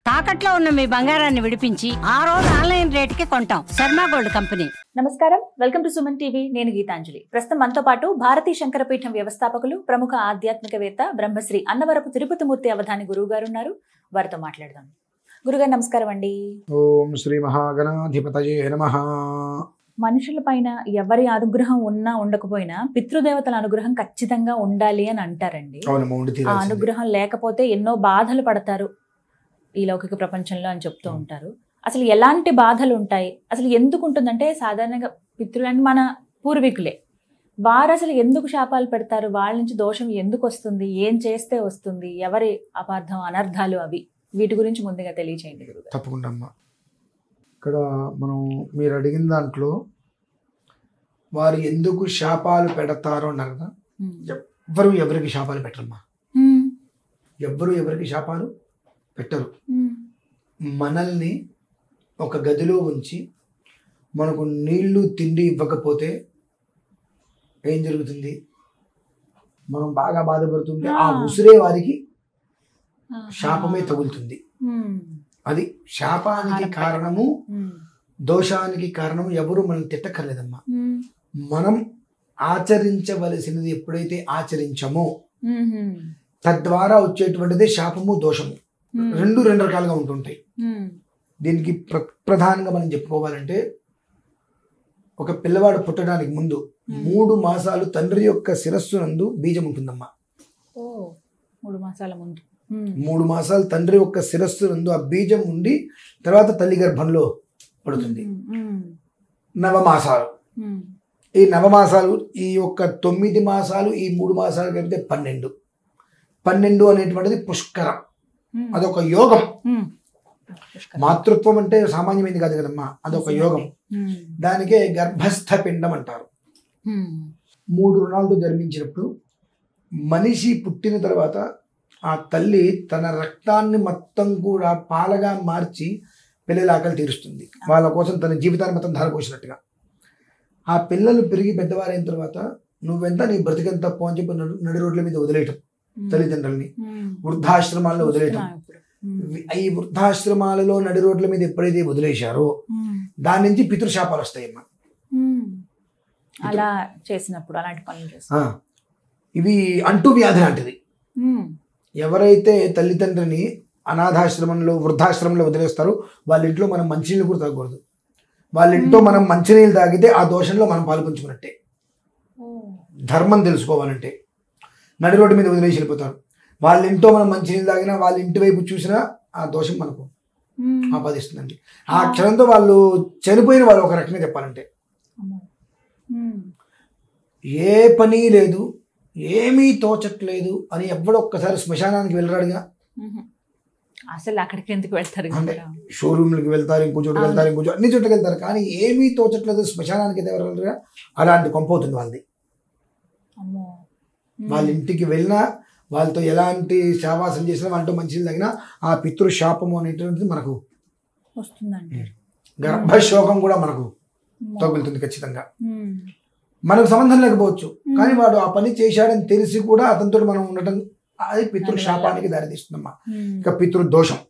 తాకట్లో ఉన్న మీ బంగారాన్ని విడిపించి ఆ రోజు ఆన్లైన్ రేటుకి కొంటాం. Sharma gold company. నమస్కారం, వెల్కమ్ టు సుమన్ టీవీ. నేను గీతాంజలి. ప్రస్తుతం మనతో పాటు భారతీ శంకరపీఠం వ్యవస్థాపకులు, ప్రముఖ ఆధ్యాత్మికవేత్త బ్రహ్మశ్రీ అన్నవరపు తిరుపతిమూర్తి అవధాని గురువు గారు ఉన్నారు. వారితో మాట్లాడదాం. గురుగారు నమస్కారం అండి. ఓం శ్రీ మహాగణాధిపతయే నమః. మనుషుల పైన ఎవరి అనుగ్రహం ఉన్నా ఉండకపోయినా పితృదేవతల అనుగ్రహం ఖచ్చితంగా ఉండాలి అని అంటారండి. ఆ అనుగ్రహం లేకపోతే ఎన్నో బాధలు పడతారు ఈ లౌకిక ప్రపంచంలో అని చెప్తూ ఉంటారు. అసలు ఎలాంటి బాధలు ఉంటాయి, అసలు ఎందుకు ఉంటుందంటే సాధారణంగా పితృలని మన పూర్వీకులే, వారు అసలు ఎందుకు శాపాలు పెడతారు, వాళ్ళ నుంచి దోషం ఎందుకు వస్తుంది, ఏం చేస్తే వస్తుంది, ఎవరి అపార్థం అనర్థాలు అవి, వీటి గురించి ముందుగా తెలియచేయండి గురుగారు. తప్పకుండా అమ్మా. ఇక్కడ మనం మీరు అడిగిన దాంట్లో వారు ఎందుకు శాపాలు పెడతారో అన్నారు కదా. ఎవ్వరు ఎవరికి శాపాలు పెట్టరమ్మా. ఎవ్వరు ఎవరికి శాపాలు పెట్టరు. మనల్ని ఒక గదిలో ఉంచి మనకు నీళ్లు తిండి ఇవ్వకపోతే ఏం జరుగుతుంది? మనం బాగా బాధపడుతుంటే ఆ ఉసిరే వారికి శాపమే తగులుతుంది. అది శాపానికి కారణము, దోషానికి కారణము ఎవరు మనం తిట్టక్కర్లేదమ్మా. మనం ఆచరించవలసినది ఎప్పుడైతే ఆచరించమో తద్వారా వచ్చేటువంటిది శాపము, దోషము. రెండు రకాలుగా ఉంటుంటాయి. దీనికి ప్రధానంగా మనం చెప్పుకోవాలంటే, ఒక పిల్లవాడు పుట్టడానికి ముందు 3 మాసాలు తండ్రి యొక్క శిరస్సు నందు బీజం ఉంటుందమ్మా. 3 మాసాలు తండ్రి యొక్క శిరస్సు నందు ఆ బీజం ఉండి తర్వాత తల్లి గర్భంలో పడుతుంది. 9 మాసాలు. ఈ 9 మాసాలు, ఈ యొక్క 9 మాసాలు, ఈ 3 మాసాలు కలిపితే 12 అనేటువంటిది పుష్కరం. అదొక యోగం. మాతృత్వం అంటే సామాన్యమైంది కాదు కదమ్మా, అదొక యోగం. దానికే గర్భస్థ పిండం అంటారు. 3 రుణాలతో జన్మించినప్పుడు మనిషి పుట్టిన తర్వాత ఆ తల్లి తన రక్తాన్ని మొత్తం కూడా పాలగా మార్చి పిల్లల ఆకలి తీరుస్తుంది. వాళ్ళ కోసం తన జీవితాన్ని మొత్తం ధారపోసినట్టుగా. ఆ పిల్లలు పెరిగి పెద్దవారైన తర్వాత నువ్వెంత, నీ బ్రతికెంత పో అని చెప్పి నడి రోడ్ల మీద వదిలేయటం, తల్లిదండ్రులని వృద్ధాశ్రమాల్లో వదిలేయటం. ఈ వృద్ధాశ్రమాలలో నడి రోడ్ల మీద ఎప్పుడైతే వదిలేశారో దాని నుంచి పితృశాపాలు వస్తాయమ్మా. అలా చేసినప్పుడు అలాంటి పనులు ఇవి అంటూ వ్యాధి లాంటిది. ఎవరైతే తల్లిదండ్రిని అనాథాశ్రమంలో, వృద్ధాశ్రమంలో వదిలేస్తారో వాళ్ళ ఇంట్లో మనం మంచినీళ్ళు కూడా తాగకూడదు. వాళ్ళ ఇంట్లో మనం మంచినీళ్ళు తాగితే ఆ దోషంలో మనం పాల్పంచుకున్నట్టే. ధర్మం తెలుసుకోవాలంటే నడి రోడ్డు మీద వదిలేసి వెళ్ళిపోతారు. వాళ్ళ ఇంట్లో మనం మంచినీళ్ళు తాగినా, వాళ్ళ ఇంటి వైపు చూసినా ఆ దోషం మనకు ఆపాదిస్తుందండి. ఆ క్షణంతో వాళ్ళు చనిపోయిన వాళ్ళు ఒక రకంగా చెప్పాలంటే. ఏ పని లేదు, ఏమీ తోచట్లేదు అని ఎవడో ఒక్కసారి శ్మశానానికి వెళ్ళరాడుగా. అసలు అక్కడికి ఎందుకు వెళ్తారు? షోరూమ్లకి వెళ్తారు, ఇంకో చోటుకి వెళ్తారు, ఇంకో చోటు, అన్ని చోట్లకి వెళ్తారు. కానీ ఏమీ తోచట్లేదు, శ్మశానానికి అయితే ఎవరు వెళ్ళరుగా. అలాంటి కొంపవుతుంది వాళ్ళది. వాళ్ళ ఇంటికి వెళ్ళినా, వాళ్ళతో ఎలాంటి శావాసం చేసినా, వాళ్ళతో మంచిది తగినా ఆ పితృశాపము అనేటువంటిది మనకు వస్తుందండి. గర్భశోకం కూడా మనకు తగులుతుంది ఖచ్చితంగా. మనకు సంబంధం లేకపోవచ్చు, కానీ వాడు ఆ పని చేశాడని తెలిసి కూడా అతనితో మనం ఉండటం, అది పితృశాపానికి దారితీస్తుందమ్మా. ఇక పితృదోషం,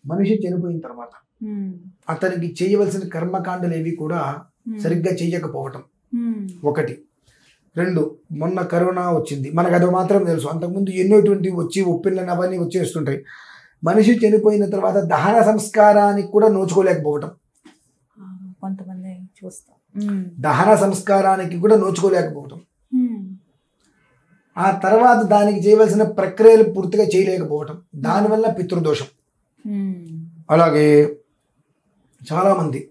మనిషి చనిపోయిన తర్వాత అతనికి చేయవలసిన కర్మకాండలు ఏవి కూడా సరిగ్గా చేయకపోవటం ఒకటి. 2, మొన్న కరోనా వచ్చింది, మనకు అది మాత్రం తెలుసు. అంతకుముందు ఎన్నోటువంటి వచ్చి ఒప్పిళ్ళని అవన్నీ వచ్చేస్తుంటాయి. మనిషి చనిపోయిన తర్వాత దహన సంస్కారానికి కూడా నోచుకోలేకపోవటం. కొంతమంది చూస్తాం, దహన సంస్కారానికి కూడా నోచుకోలేకపోవటం. ఆ తర్వాత దానికి చేయవలసిన ప్రక్రియలు పూర్తిగా చేయలేకపోవటం, దానివల్ల పితృదోషం. అలాగే చాలామంది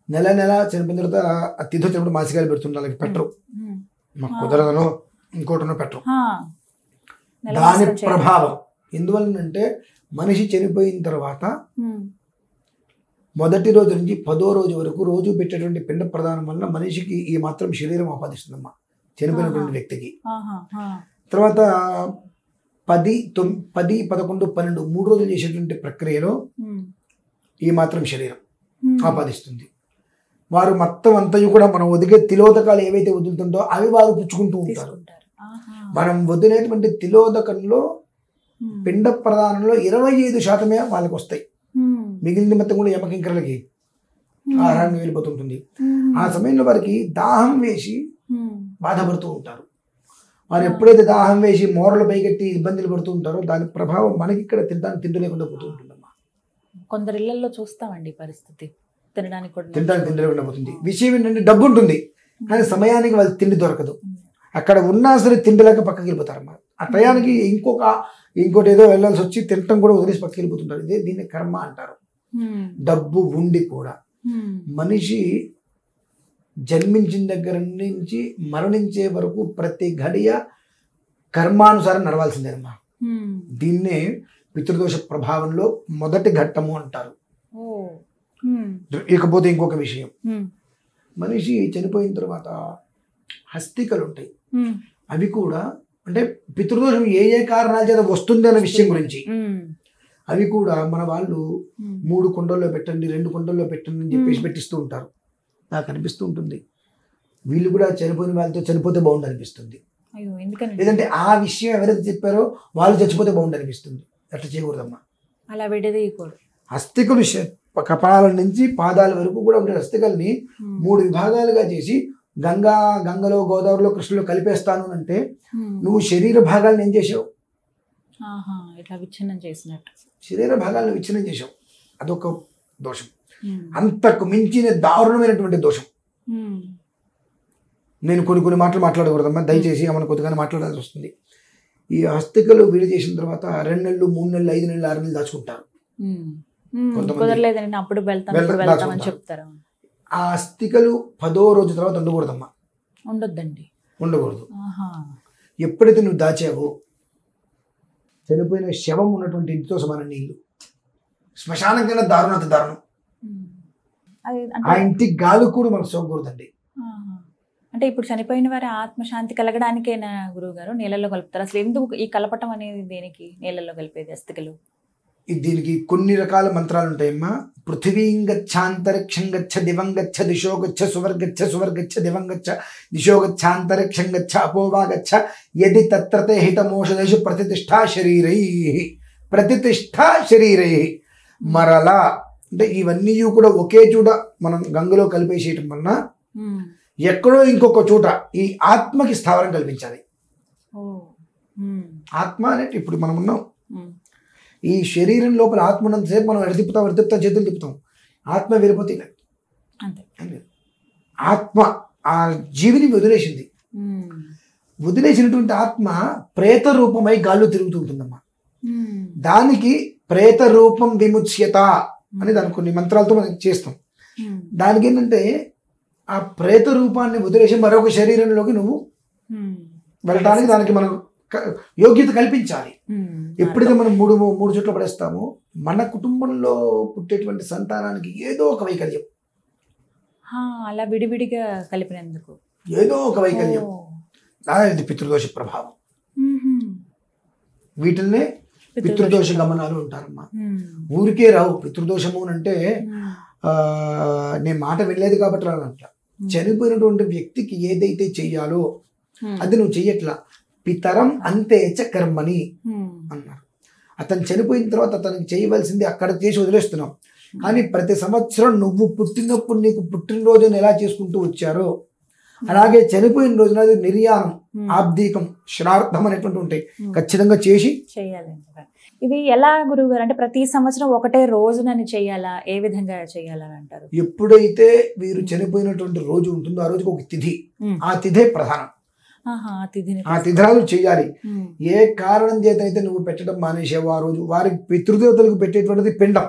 నెల చనిపోయిన తర్వాత ఆ తిథి వచ్చినప్పుడు మాసికాయలు పెడుతుంటారు, అలాగే పెట్టరు. మాకు కుదరదనో ఇంకోటనో పెట్టరు. దాని ప్రభావం ఎందువల్లనంటే, మనిషి చనిపోయిన తర్వాత మొదటి రోజు నుంచి 10వ రోజు వరకు రోజు పెట్టేటువంటి పిండ ప్రదానం వల్ల మనిషికి ఈ మాత్రం శరీరం ఆపాదిస్తుందమ్మా, చనిపోయినటువంటి వ్యక్తికి. తర్వాత 10, 11, 12 3 రోజులు చేసేటువంటి ప్రక్రియలో ఈ మాత్రం శరీరం ఆపాదిస్తుంది. వారు మొత్తం అంతయు కూడా మనం వదిలే తిలోదకాలు ఏవైతే వదులుతుందో అవి వారు పుచ్చుకుంటూ ఉంటారు. మనం వదిలేటువంటి తిలోదకంలో పిండ ప్రదానంలో 25% వాళ్ళకి వస్తాయి, మిగిలిన మొత్తం కూడా యమకింకరలకి ఆహారాన్ని వెళ్ళిపోతుంటుంది. ఆ సమయంలో వారికి దాహం వేసి బాధపడుతూ ఉంటారు. వారు ఎప్పుడైతే దాహం వేసి మోరలు పైకెట్టి ఇబ్బందులు పడుతూ ఉంటారో దాని ప్రభావం మనకి ఇక్కడ తింటూ లేకుండా పోతూ ఉంటుందమ్మా. కొందరు ఇళ్లలో చూస్తామండి పరిస్థితి, తినడానికి లేకుండా పోతుంది. విషయం ఏంటంటే డబ్బు ఉంటుంది కానీ సమయానికి వాళ్ళు తిండి దొరకదు. అక్కడ ఉన్నా సరే తిండి లేక పక్కకి వెళ్ళిపోతారమ్మా. ఆ టయానికి ఇంకోటి ఏదో వెళ్ళాల్సి వచ్చి తినటం కూడా వదిలేసి పక్కకి వెళ్ళిపోతుంటారు. ఇదే దీన్ని కర్మ అంటారు. డబ్బు ఉండి కూడా మనిషి జన్మించిన దగ్గర నుంచి మరణించే వరకు ప్రతి గడియ కర్మానుసారం నడవాల్సిందేనమ్మా. దీన్నే పితృదోష ప్రభావంలో మొదటి ఘట్టము అంటారు. ఇకపోతే ఇంకొక విషయం, మనిషి చనిపోయిన తర్వాత హస్తికలు ఉంటాయి. అవి కూడా అంటే పితృదోషం ఏ ఏ కారణాల చేత వస్తుంది అన్న విషయం గురించి అవి కూడా మన వాళ్ళు 3 కుండల్లో పెట్టండి 2 కుండల్లో పెట్టండి అని చెప్పేసి పెట్టిస్తూ ఉంటారు. నాకు అనిపిస్తూ ఉంటుంది వీళ్ళు కూడా చనిపోయిన వాళ్ళతో చనిపోతే బాగుండు అనిపిస్తుంది. లేదంటే ఆ విషయం ఎవరైతే చెప్పారో వాళ్ళు చచ్చిపోతే బాగుండు అనిపిస్తుంది. అట్లా చేయకూడదమ్మా. అలా విడదీయకూడదు. హస్తికలు కపాల నుంచి పాదాల వరకు కూడా ఉండే హస్తికల్ని 3 విభాగాలుగా చేసి గంగలో గోదావరిలో కృష్ణలో కలిపేస్తాను అంటే నువ్వు శరీర భాగాలను ఏం చేసావు? ఇట్లా విచ్ఛిన్నం చేసినట్టు శరీర భాగాలను విచ్ఛిన్నం చేసావు. అదొక దోషం. అంతకు మించిన దారుణమైనటువంటి దోషం. నేను కొన్ని మాటలు మాట్లాడకూడదమ్మా, దయచేసి ఏమైనా కొద్దిగానే మాట్లాడాల్సి వస్తుంది. ఈ హస్తికలు విడి చేసిన తర్వాత 2 నెలలు 3 నెలలు 5 నెలలు 6 నెలలు దాచుకుంటారు. కుదరలేదండి అప్పుడు వెళ్తామని చెప్తారు. ఆ అస్థికలు 10వ రోజు తర్వాత ఉండకూడదమ్మా. ఉండకూడదు. ఎప్పుడైతే నువ్వు దాచావో చనిపోయిన శవం ఉన్నటువంటి ఇంటితో సమానం నీళ్ళు. శ్మశానం కన్నా దారుణత దారుణం. ఆ ఇంటి గాలి కూడా మనకు సోకూడదండి. అంటే ఇప్పుడు చనిపోయిన వారి ఆత్మశాంతి కలగడానికేనా గురువు గారు నీళ్ళలో కలుపుతారు? అసలు ఎందుకు ఈ కలపటం అనేది దేనికి నీళ్ళలో కలిపేది అస్థికలు? దీనికి కొన్ని రకాల మంత్రాలు ఉంటాయమ్మా. పృథివీంగచ్చాంతరిక్షం గచ్చ దివం గచ్చ దిశో గచ్చ సువర్గచ్చ సువర్గచ్చ దివం గచ్చ దిశో గచ్చాంతరిక్షం గచ్చ అపోవా గచ్చ యది తత్రతే హితమోషదేషు ప్రతిష్ఠా శరీరై. మరలా అంటే ఇవన్నీ కూడా ఒకే చోట మనం గంగలో కలిపేసేయటం వలన ఎక్కడో ఇంకొక చోట ఈ ఆత్మకి స్థావరం కల్పించాలి. ఆత్మ అనేది ఇప్పుడు మనం ఉన్నాం. ఈ శరీరం లోపల ఆత్మ ఉన్నంతసేపు మనం ఎడతిప్పుతాం చేతులు తిప్పుతాం. ఆత్మ వెళ్ళిపోతే ఆత్మ ఆ జీవిని వదిలేసింది. వదిలేసినటువంటి ఆత్మ ప్రేత రూపమై గాల్లో తిరుగుతుంటుందమ్మా. దానికి ప్రేత రూపం విముచ్యత అని దాని కొన్ని మంత్రాలతో మనం చేస్తాం. దానికి ఏంటంటే ఆ ప్రేత రూపాన్ని వదిలేసి మరొక శరీరంలోకి నువ్వు వెళ్ళడానికి దానికి మనం యోగ్యత కల్పించాలి. ఎప్పుడైతే మనం మూడు చోట్ల పడేస్తామో మన కుటుంబంలో పుట్టేటువంటి సంతానానికి ఏదో ఒక వైకల్యం, అలా విడివిడిగా కలిపినందుకు ఏదో ఒక వైకల్యం, ఇది పితృదోష ప్రభావం. వీటిల్నే పితృదోష గమనాలు ఉంటారమ్మా. ఊరికే రావు. పితృదోషము అంటే నేను మాట వినలేదు కాబట్టి రానంట. చనిపోయినటువంటి వ్యక్తికి ఏదైతే చెయ్యాలో అది నువ్వు చెయ్యట్లా. పితరం అంతేచ కర్మని అన్నారు. అతను చనిపోయిన తర్వాత అతనికి చేయవలసింది అక్కడ చేసి వదిలేస్తున్నాం. కానీ ప్రతి సంవత్సరం నువ్వు పుట్టినప్పుడు నీకు పుట్టినరోజుని ఎలా చేసుకుంటూ వచ్చారో అలాగే చనిపోయిన రోజున నిర్యాణం, ఆబ్దీకం, శ్రార్థం అనేటువంటి ఉంటాయి. ఖచ్చితంగా చేసి చేయాలి. ఇది ఎలా గురువు గారు? అంటే ప్రతి సంవత్సరం ఒకటే రోజునని చేయాలా? ఏ విధంగా చేయాలని అంటారు? ఎప్పుడైతే వీరు చనిపోయినటువంటి రోజు ఉంటుందో ఆ రోజుకి ఒక తిథి, ఆ తిథే ప్రధానం. ఆ తిథిరాలు చేయాలి. ఏ కారణం చేత అయితే నువ్వు పెట్టడం మానేసావు ఆ రోజు వారికి పితృదేవతలకు పెట్టేటువంటిది పిండం.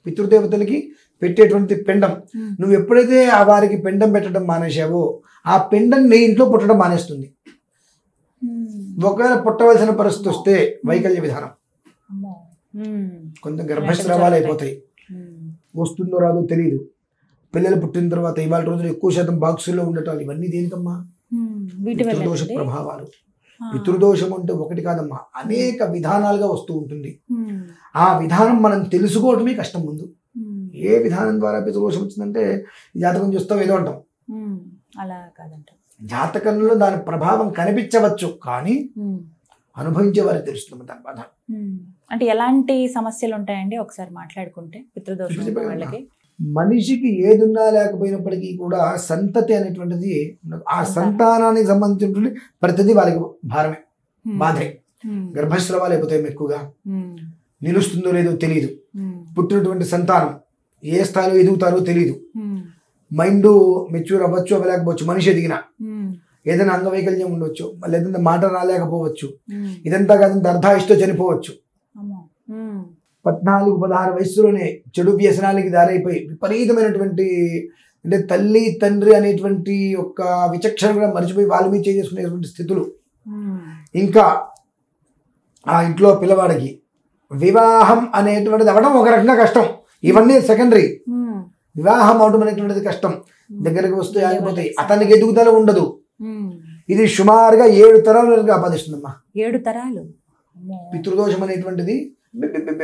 పితృదేవతలకి పెట్టేటువంటి పిండం నువ్వు ఎప్పుడైతే ఆ వారికి పిండం పెట్టడం మానేసావో ఆ పిండం నీ ఇంట్లో పుట్టడం మానేస్తుంది. ఒకవేళ పుట్టవలసిన పరిస్థితి వస్తే వైకల్య విధానం, కొంత గర్భస్రావాలు అయిపోతాయి. వస్తుందో రాదో తెలియదు. పిల్లలు పుట్టిన తర్వాత ఇవాళ రోజులు ఎక్కువ శాతం బాక్సుల్లో ఉండటం ఇవన్నీ దేనికమ్మా? పితృదోష ప్రభావాలు. పితృదోషం అంటే ఒకటి కాదమ్మా, అనేక విధానాలుగా వస్తూ ఉంటుంది. ఆ విధానం మనం తెలుసుకోవటమే కష్టం. ముందు ఏ విధానం ద్వారా పితృదోషం వచ్చిందంటే జాతకం చూస్తాం ఏదో అంటాం. అలా కాదంట. జాతకంలో దాని ప్రభావం కనిపించవచ్చు కానీ అనుభవించే వారికి తెలుస్తుంది దాని బాధ. అంటే ఎలాంటి సమస్యలు ఉంటాయండి ఒకసారి మాట్లాడుకుంటే పితృదోషం వాళ్ళకి? మనిషికి ఏదున్నా లేకపోయినప్పటికీ కూడా సంతతి అనేటువంటిది, ఆ సంతానానికి సంబంధించినటువంటి ప్రతిదీ వాళ్ళకి భారమే, బాధే. గర్భస్రావాలు అయిపోతాయి ఎక్కువగా, నిలుస్తుందో లేదో తెలియదు, పుట్టినటువంటి సంతానం ఏ స్థాయిలో ఎదుగుతారో తెలియదు, మైండ్ మెచ్యూర్ అవ్వచ్చు అవ్వలేకపోవచ్చు, మనిషి ఎదిగిన ఏదైనా అంగవైకల్యం ఉండొచ్చు, లేదంటే మాట రాలేకపోవచ్చు, ఇదంతా కాదంటే అర్ధాయుష్తో చనిపోవచ్చు. 14-16 వయసులోనే చెడు వ్యసనాలకి దారైపోయి విపరీతమైనటువంటి, అంటే తల్లి తండ్రి అనేటువంటి ఒక విచక్షణ కూడా మర్చిపోయి వాళ్ళ మీద చేసుకునేటువంటి స్థితులు. ఇంకా ఆ ఇంట్లో పిల్లవాడికి వివాహం అనేటువంటిది అవ్వడం ఒక రకంగా కష్టం, ఇవన్నీ సెకండరీ. వివాహం అవడం అనేటువంటిది కష్టం, దగ్గరికి వస్తే ఆగిపోతాయి, అతనికి ఎదుగుదల ఉండదు. ఇది సుమారుగా 7 తరాల వరకు ఆపాదిస్తుందమ్మా. 7 తరాలు పితృదోషం అనేటువంటిది.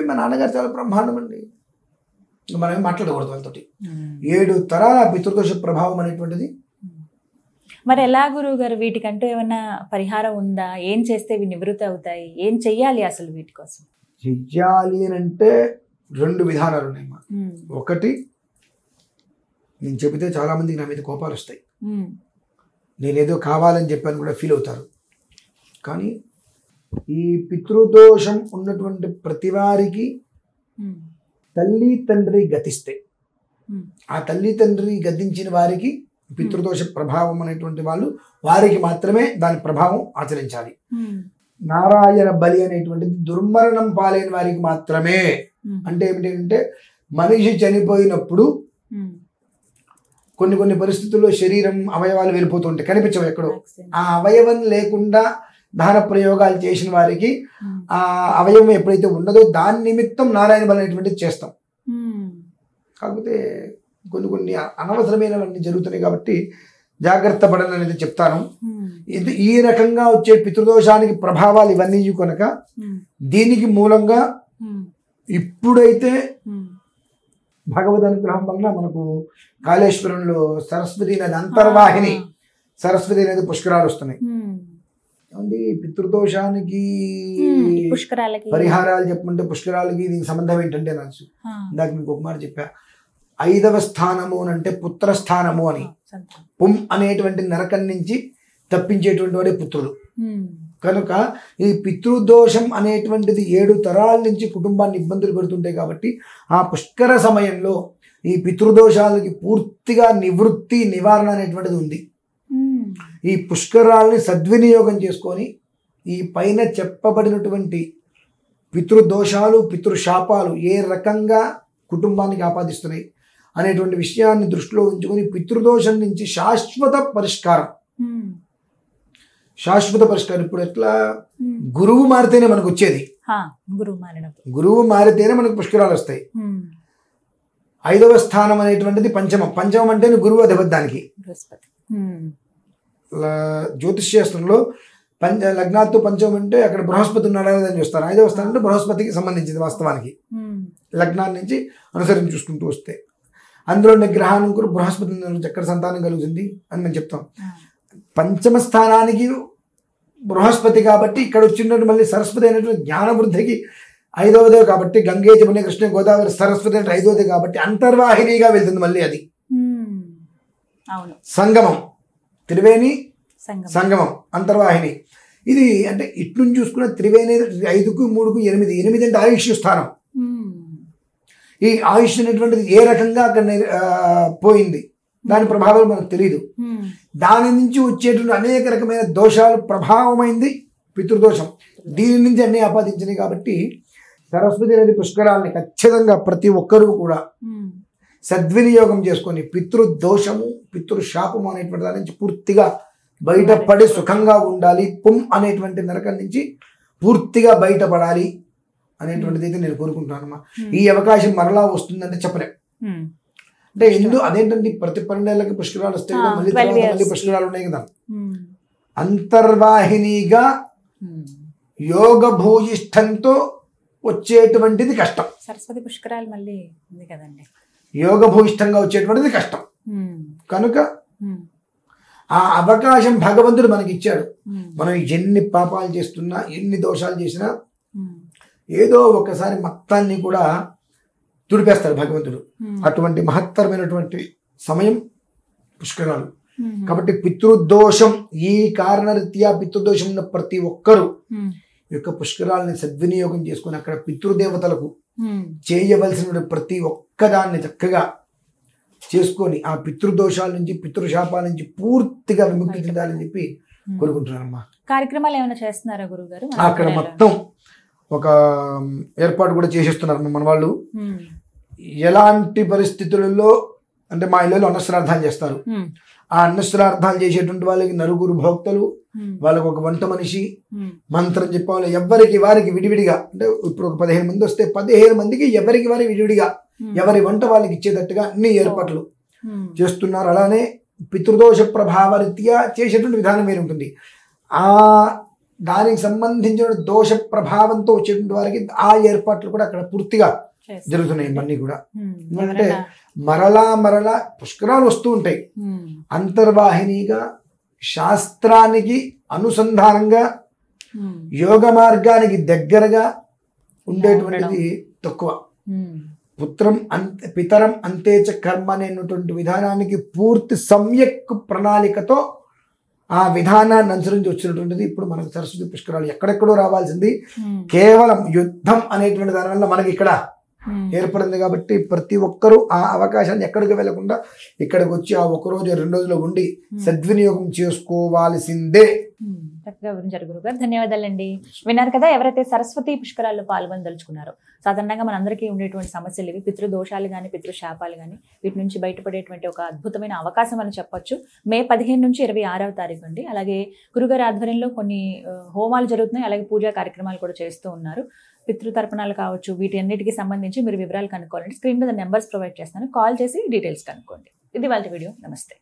మా నాన్నగారు చాలా బ్రహ్మాండం అండి, మనం మాట్లాడకూడదు వాళ్ళతోటి. 7 తరాల పితృదోష ప్రభావం అనేటువంటిది. మరి ఎలా గురువు గారు, వీటికంటూ ఏమైనా పరిహారం ఉందా? ఏం చేస్తే ఇవి నివృత్తి అవుతాయి? ఏం చెయ్యాలి అసలు వీటి కోసం? చెయ్యాలి అని అంటే 2 విధానాలు ఉన్నాయమ్మా. ఒకటి, నేను చెబితే చాలా మందికి నా మీద కోపాలు వస్తాయి, నేనేదో కావాలని చెప్పాను కూడా ఫీల్ అవుతారు. కానీ ఈ పితృదోషం ఉన్నటువంటి ప్రతి వారికి తల్లి తండ్రి గతిస్తే, ఆ తల్లి తండ్రి గతించిన వారికి పితృదోష ప్రభావం అనేటువంటి వాళ్ళు, వారికి మాత్రమే దాని ప్రభావం ఆచరించాలి. నారాయణ బలి అనేటువంటిది దుర్మరణం పాలైన వారికి మాత్రమే. అంటే ఏమిటంటే మనిషి చనిపోయినప్పుడు కొన్ని పరిస్థితుల్లో శరీరం అవయవాలు వెళ్ళిపోతుంటాయి, కనిపించవు ఎక్కడో. ఆ అవయవం లేకుండా దహన ప్రయోగాలు చేసిన వారికి ఆ అవయవం ఎప్పుడైతే ఉన్నదో దాని నిమిత్తం నారాయణ బలి అనేటువంటిది చేస్తాం. కాకపోతే కొన్ని అనవసరమైనవన్నీ జరుగుతున్నాయి కాబట్టి జాగ్రత్త పడని అనేది చెప్తాను. ఈ రకంగా వచ్చే పితృదోషానికి ప్రభావాలు ఇవన్నీ కనుక దీనికి మూలంగా ఇప్పుడైతే భగవద్ అనుగ్రహం వలన మనకు కాళేశ్వరంలో సరస్వతి నది అంతర్వాహిని, సరస్వతి నది పుష్కరాలు వస్తున్నాయి. ఏమండి పితృదోషానికి పరిహారాలు చెప్పమంటే పుష్కరాలకి దీనికి సంబంధం ఏంటంటే నాకు ఇందాక మీకు ఒక మాట చెప్పా, 5వ స్థానము అని అంటే పుత్రస్థానము అని. పుం అనేటువంటి నరకం నుంచి తప్పించేటువంటి వాడే పుత్రుడు. కనుక ఈ పితృదోషం అనేటువంటిది 7 తరాల నుంచి కుటుంబాన్ని ఇబ్బందులు పెడుతుంటాయి కాబట్టి ఆ పుష్కర సమయంలో ఈ పితృదోషాలకి పూర్తిగా నివృత్తి నివారణ అనేటువంటిది ఉంది. ఈ పుష్కరాలని సద్వినియోగం చేసుకొని ఈ పైన చెప్పబడినటువంటి పితృదోషాలు పితృశాపాలు ఏ రకంగా కుటుంబానికి ఆపాదిస్తున్నాయి అనేటువంటి విషయాన్ని దృష్టిలో ఉంచుకొని పితృదోషం నుంచి శాశ్వత పరిష్కారం ఇప్పుడు ఎట్లా, గురువు మారితేనే మనకు వచ్చేది, గురువు మారితేనే మనకు పుష్కరాలు వస్తాయి. 5వ స్థానం అనేటువంటిది పంచమం అంటేనే గురువు అధిపత్యానికి. జ్యోతిష్శాస్త్రంలో లగ్నాత్తు పంచమం అంటే అక్కడ బృహస్పతి ఉన్నాడా అని చూస్తారు. 5వ స్థానం అంటే బృహస్పతికి సంబంధించింది వాస్తవానికి. లగ్నాన్ని నుంచి అనుసరించి చూసుకుంటూ వస్తే అందులో ఉన్న గ్రహానికి బృహస్పతి ఎక్కడ సంతానం కలుగుతుంది అని మనం చెప్తాం. పంచమ స్థానానికి బృహస్పతి కాబట్టి ఇక్కడ వచ్చినట్టు మళ్ళీ సరస్వతి అనేటువంటి జ్ఞానవృద్ధికి 5వదే కాబట్టి గంగే జమున కృష్ణ గోదావరి సరస్వతి అంటే 5వది కాబట్టి అంతర్వాహినిగా వెళ్తుంది మళ్ళీ అది. సంగమం త్రివేణి సంగమం అంతర్వాహిని. ఇది అంటే ఇట్నుంచి చూసుకున్న త్రివేణి 5కు 3కు 8 అంటే ఆయుష్ స్థానం. ఈ ఆయుష్ అనేటువంటిది ఏ రకంగా అక్కడ పోయింది దాని ప్రభావం మనకు తెలియదు. దాని నుంచి వచ్చేటువంటి అనేక రకమైన దోషాలు ప్రభావమైంది పితృదోషం. దీని నుంచి అన్ని ఆపాదించినాయి కాబట్టి సరస్వతి నది పుష్కరాలని ఖచ్చితంగా ప్రతి ఒక్కరూ కూడా సద్వినియోగం చేసుకొని పితృదోషము పితృశాపము అనేటువంటి దాని నుంచి పూర్తిగా బయటపడి సుఖంగా ఉండాలి. పుం అనేటువంటి నరకం నుంచి పూర్తిగా బయటపడాలి అనేటువంటిది అయితే నేను కోరుకుంటున్నానమ్మా. ఈ అవకాశం మరలా వస్తుందంటే చెప్పలేం. అంటే అదేంటండి ప్రతి 12 ఏళ్ళకి పుష్కరాలు వస్తాయి కదా, మళ్ళీ పుష్కరాలు ఉన్నాయి కదా. అంతర్వాహినిగా యోగ భూయిష్టంతో వచ్చేటువంటిది కష్టం. సరస్వతి పుష్కరాలు మళ్ళీ ఉంది కదండి, యోగ భూయిష్టంగా వచ్చేటువంటిది కష్టం. కనుక ఆ అవకాశం భగవంతుడు మనకి ఇచ్చాడు. మనం ఎన్ని పాపాలు చేస్తున్నా, ఎన్ని దోషాలు చేసినా ఏదో ఒకసారి మొత్తాన్ని కూడా తుడిపేస్తాడు భగవంతుడు. అటువంటి మహత్తరమైనటువంటి సమయం పుష్కరాలు. కాబట్టి పితృదోషం, ఈ కారణరీత్యా పితృదోషం ఉన్న ప్రతి ఒక్కరూ ఈ యొక్క పుష్కరాలని సద్వినియోగం చేసుకుని అక్కడ పితృదేవతలకు చేయవలసిన ప్రతి ఒక్కదాన్ని చక్కగా చేసుకొని ఆ పితృదోషాల నుంచి, పితృశాపాల నుంచి పూర్తిగా విముక్తి చెందాలని చెప్పి కోరుకుంటున్నానమ్మా. కార్యక్రమాలు ఏమైనా చేస్తున్నారా గురుగారు? అక్కడ మొత్తం ఒక ఏర్పాటు కూడా చేసేస్తున్నారు మన వాళ్ళు. ఎలాంటి పరిస్థితులలో అంటే మా ఇళ్ళలో అన్నశ్రార్థాలు చేస్తారు. ఆ అన్నశ్రార్థాలు చేసేటువంటి వాళ్ళకి నలుగురు భోక్తలు, వాళ్ళకి ఒక వంట మనిషి, మంత్రం చెప్పాలి. ఎవరికి వారికి విడివిడిగా, అంటే ఇప్పుడు ఒక 15 మంది వస్తే 15 మందికి ఎవరికి వారి విడివిడిగా ఎవరి వంట వాళ్ళకి ఇచ్చేటట్టుగా అన్ని ఏర్పాట్లు చేస్తున్నారు. అలానే పితృదోష ప్రభావ రీత్యా చేసేటువంటి విధానం వేరు ఉంటుంది. ఆ దానికి సంబంధించిన దోష ప్రభావంతో వచ్చేటువంటి వారికి ఆ ఏర్పాట్లు కూడా అక్కడ పూర్తిగా జరుగుతున్నాయి ఇవన్నీ కూడా. ఎందుకంటే మరలా పుష్కరాలు వస్తూ ఉంటాయి. అంతర్వాహినిగా శాస్త్రానికి అనుసంధానంగా యోగ మార్గానికి దగ్గరగా ఉండేటువంటిది తక్కువ. పితరం అంతేచ కర్మ అనేటువంటి విధానానికి పూర్తి సమ్యక్ ప్రణాళికతో ఆ విధానాన్ని అనుసరించి వచ్చినటువంటిది ఇప్పుడు మనకు సరస్వతి పుష్కరాలు. ఎక్కడెక్కడో రావాల్సింది కేవలం యుద్ధం అనేటువంటి దాని వల్ల మనకి ఇక్కడ ఏర్పడింది. కాబట్టి ప్రతి ఒక్కరూ ఆ అవకాశాన్ని ఎక్కడికి వెళ్లకుండా ఇక్కడికి వచ్చి ఆ 1 రోజు 2 రోజులు ఉండి సద్వినియోగం చేసుకోవాల్సిందే. చక్కగా వివరించారు గురుగారు, ధన్యవాదాలండి. విన్నారు కదా, ఎవరైతే సరస్వతి పుష్కరాల్లో పాల్గొనదలుచుకున్నారో, సాధారణంగా మనందరికీ ఉండేటువంటి సమస్యలు ఇవి, పితృదోషాలు కానీ పితృశాపాలు కానీ, వీటి నుంచి బయటపడేటువంటి ఒక అద్భుతమైన అవకాశం అని చెప్పొచ్చు. మే 15 నుంచి 26వ తారీఖు అండి. అలాగే గురుగారి ఆధ్వర్యంలో కొన్ని హోమాలు జరుగుతున్నాయి, అలాగే పూజా కార్యక్రమాలు కూడా చేస్తూ ఉన్నారు. పితృతర్పణాలు కావచ్చు, వీటి అన్నిటికీ సంబంధించి మీరు వివరాలు కనుక్కోవాలంటే స్క్రీన్ మీద నెంబర్స్ ప్రొవైడ్ చేస్తాను, కాల్ చేసి డీటెయిల్స్ కనుక్కోండి. ఇది వాళ్ళ వీడియో. నమస్తే.